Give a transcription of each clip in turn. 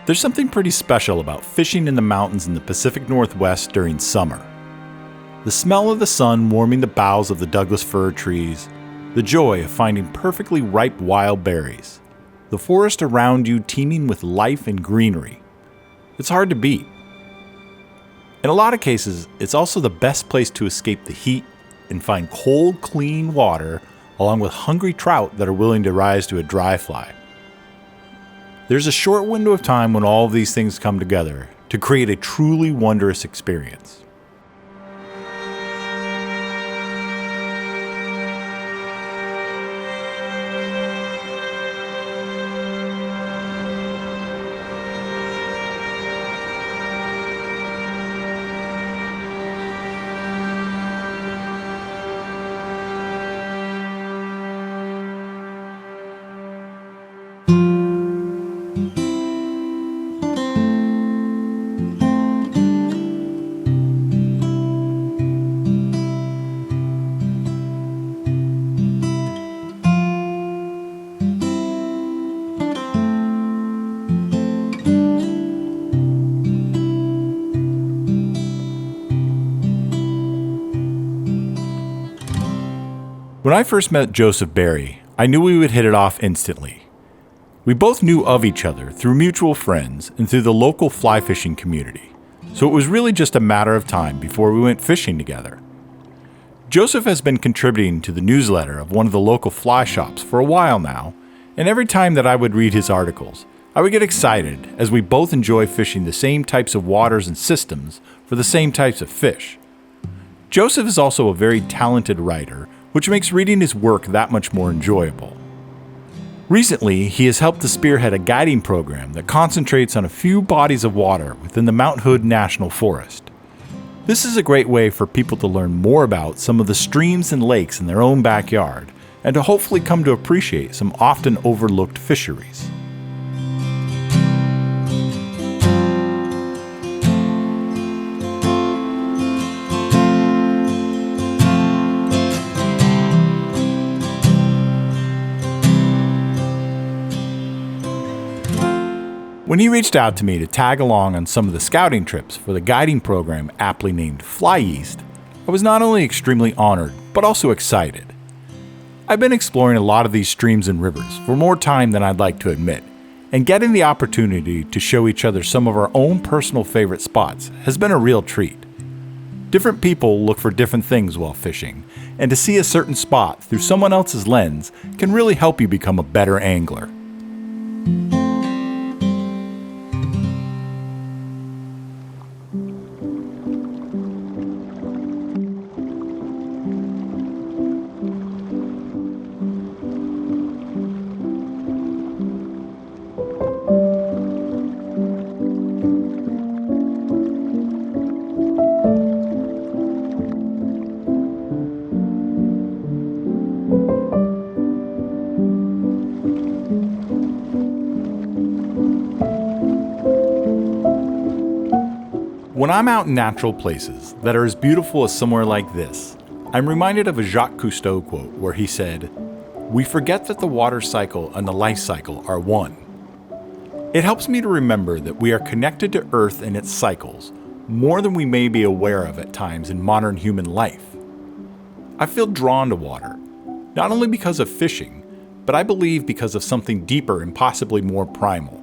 There's something pretty special about fishing in the mountains in the Pacific Northwest during summer. The smell of the sun warming the boughs of the Douglas fir trees, the joy of finding perfectly ripe wild berries, the forest around you teeming with life and greenery. It's hard to beat. In a lot of cases, it's also the best place to escape the heat and find cold, clean water along with hungry trout that are willing to rise to a dry fly. There's a short window of time when all of these things come together to create a truly wondrous experience. When I first met Joseph Beare, I knew we would hit it off instantly. We both knew of each other through mutual friends and through the local fly fishing community, so it was really just a matter of time before we went fishing together. Joseph has been contributing to the newsletter of one of the local fly shops for a while now, and every time that I would read his articles, I would get excited as we both enjoy fishing the same types of waters and systems for the same types of fish. Joseph is also a very talented writer, which makes reading his work that much more enjoyable. Recently, he has helped to spearhead a guiding program that concentrates on a few bodies of water within the Mount Hood National Forest. This is a great way for people to learn more about some of the streams and lakes in their own backyard, and to hopefully come to appreciate some often overlooked fisheries. When he reached out to me to tag along on some of the scouting trips for the guiding program aptly named Fly East, I was not only extremely honored, but also excited. I've been exploring a lot of these streams and rivers for more time than I'd like to admit, and getting the opportunity to show each other some of our own personal favorite spots has been a real treat. Different people look for different things while fishing, and to see a certain spot through someone else's lens can really help you become a better angler. When I'm out in natural places that are as beautiful as somewhere like this, I'm reminded of a Jacques Cousteau quote where he said, "We forget that the water cycle and the life cycle are one." It helps me to remember that we are connected to Earth and its cycles more than we may be aware of at times in modern human life. I feel drawn to water, not only because of fishing, but I believe because of something deeper and possibly more primal.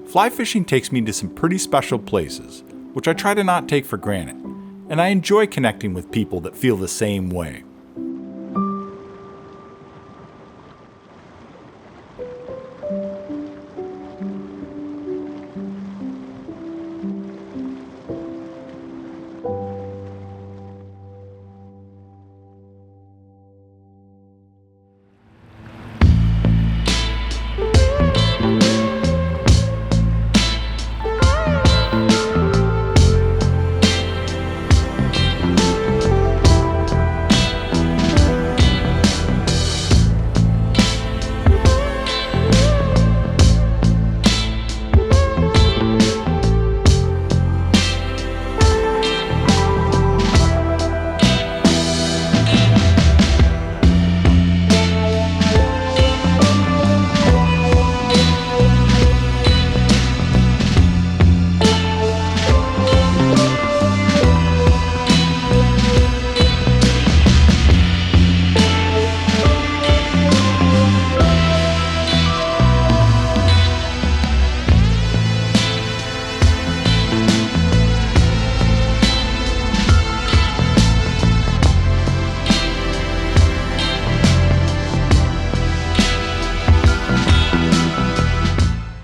Fly fishing takes me to some pretty special places, which I try to not take for granted, and I enjoy connecting with people that feel the same way.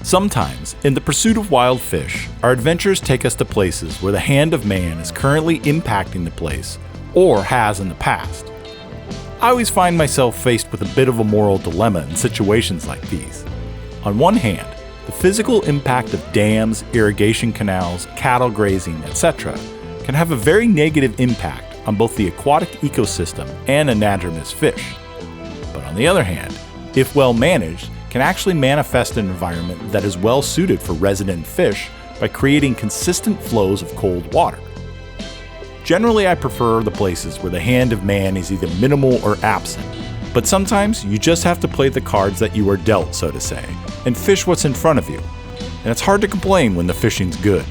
Sometimes, in the pursuit of wild fish, our adventures take us to places where the hand of man is currently impacting the place, or has in the past. I always find myself faced with a bit of a moral dilemma in situations like these. On one hand, the physical impact of dams, irrigation canals, cattle grazing, etc. can have a very negative impact on both the aquatic ecosystem and anadromous fish. But on the other hand, if well managed, can actually manifest an environment that is well suited for resident fish by creating consistent flows of cold water. Generally, I prefer the places where the hand of man is either minimal or absent, but sometimes you just have to play the cards that you are dealt, so to say, and fish what's in front of you. And it's hard to complain when the fishing's good.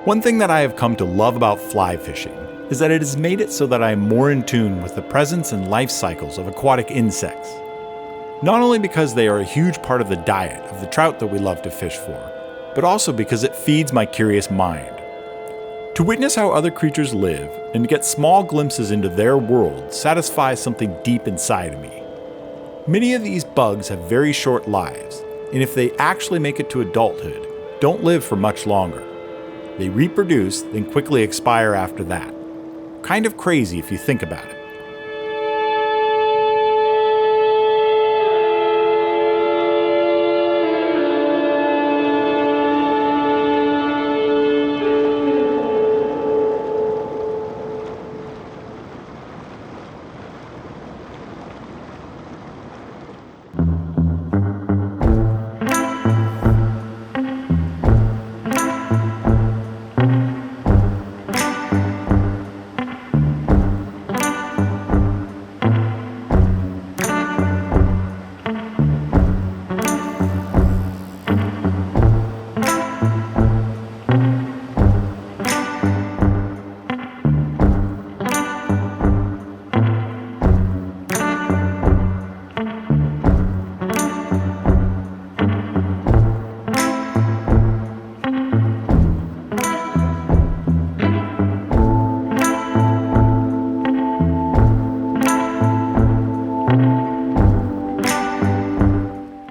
One thing that I have come to love about fly fishing is that it has made it so that I am more in tune with the presence and life cycles of aquatic insects. Not only because they are a huge part of the diet of the trout that we love to fish for, but also because it feeds my curious mind. To witness how other creatures live and to get small glimpses into their world satisfies something deep inside of me. Many of these bugs have very short lives, and if they actually make it to adulthood, don't live for much longer. They reproduce, then quickly expire after that. Kind of crazy if you think about it.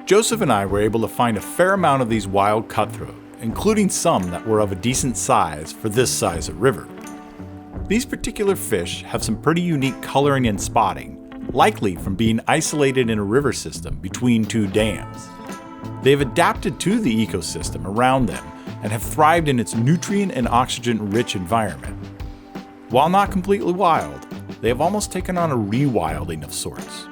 Joseph and I were able to find a fair amount of these wild cutthroat, including some that were of a decent size for this size of river. These particular fish have some pretty unique coloring and spotting, likely from being isolated in a river system between two dams. They have adapted to the ecosystem around them and have thrived in its nutrient and oxygen-rich environment. While not completely wild, they have almost taken on a rewilding of sorts.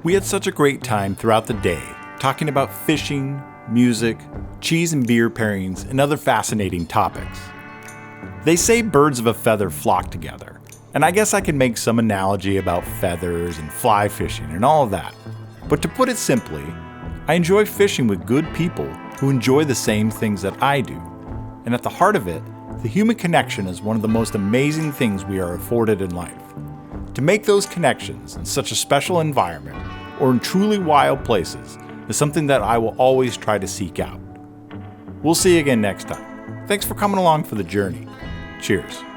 We had such a great time throughout the day, talking about fishing, music, cheese and beer pairings, and other fascinating topics. They say birds of a feather flock together, and I guess I can make some analogy about feathers and fly fishing and all of that. But to put it simply, I enjoy fishing with good people who enjoy the same things that I do. And at the heart of it, the human connection is one of the most amazing things we are afforded in life. To make those connections in such a special environment or in truly wild places is something that I will always try to seek out. We'll see you again next time. Thanks for coming along for the journey. Cheers.